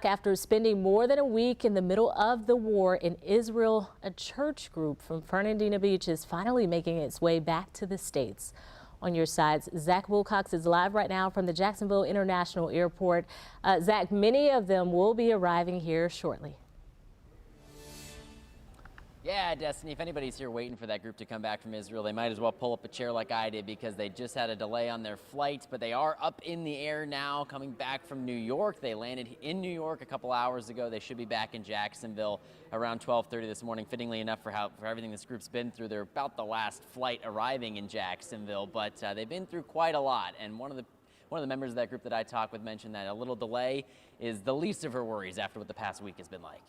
After spending more than a week in the middle of the war in Israel, a church group from Fernandina Beach is finally making its way back to the States. On your sides, Zach Wilcox is live right now from the Jacksonville International Airport. Zach, many of them will be arriving here shortly. Yeah, Destiny, if anybody's here waiting for that group to come back from Israel, they might as well pull up a chair like I did because they just had a delay on their flight, but they are up in the air now coming back from New York. They landed in New York a couple hours ago. They should be back in Jacksonville around 12:30 this morning. Fittingly enough for everything this group's been through, they're about the last flight arriving in Jacksonville, but they've been through quite a lot. And one of the members of that group that I talked with mentioned that a little delay is the least of her worries after what the past week has been like.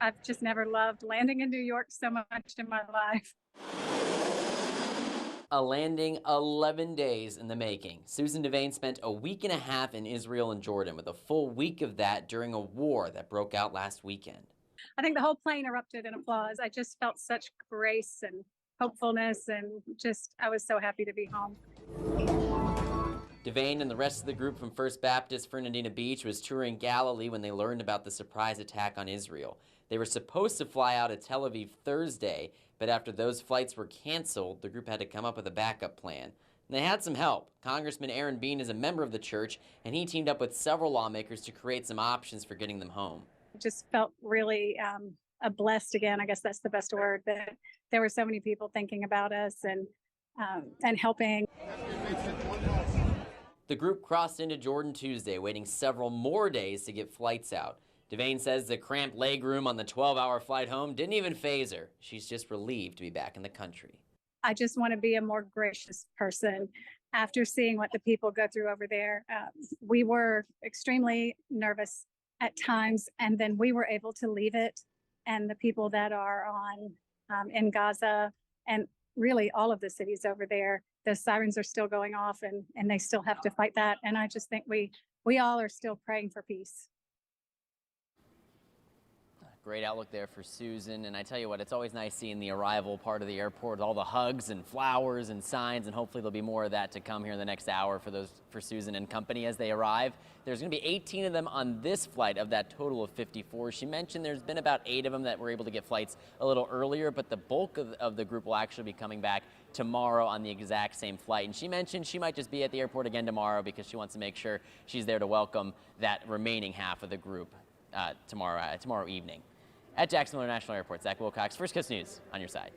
I've just never loved landing in New York so much in my life. A landing 11 days in the making. Susan Devane spent a week and a half in Israel and Jordan, with a full week of that during a war that broke out last weekend. I think the whole plane erupted in applause. I just felt such grace and hopefulness, and I was so happy to be home. Devane and the rest of the group from First Baptist Fernandina Beach was touring Galilee when they learned about the surprise attack on Israel. They were supposed to fly out of Tel Aviv Thursday, but after those flights were canceled, the group had to come up with a backup plan. And they had some help. Congressman Aaron Bean is a member of the church, and he teamed up with several lawmakers to create some options for getting them home. Just felt really blessed again. I guess that's the best word. That there were so many people thinking about us and helping. The group crossed into Jordan Tuesday, waiting several more days to get flights out. Devane says the cramped legroom on the 12-hour flight home didn't even faze her. She's just relieved to be back in the country. I just want to be a more gracious person. After seeing what the people go through over there, we were extremely nervous at times, and then we were able to leave it. And the people that are in Gaza and really all of the cities over there, the sirens are still going off, and they still have to fight that. And I just think we all are still praying for peace. Great outlook there for Susan, and I tell you what, it's always nice seeing the arrival part of the airport, all the hugs and flowers and signs, and hopefully there'll be more of that to come here in the next hour for Susan and company as they arrive. There's going to be 18 of them on this flight of that total of 54. She mentioned there's been about 8 of them that were able to get flights a little earlier, but the bulk of the group will actually be coming back tomorrow on the exact same flight. And she mentioned she might just be at the airport again tomorrow because she wants to make sure she's there to welcome that remaining half of the group tomorrow evening. At Jacksonville International Airport, Zach Wilcox, First Coast News, on your side.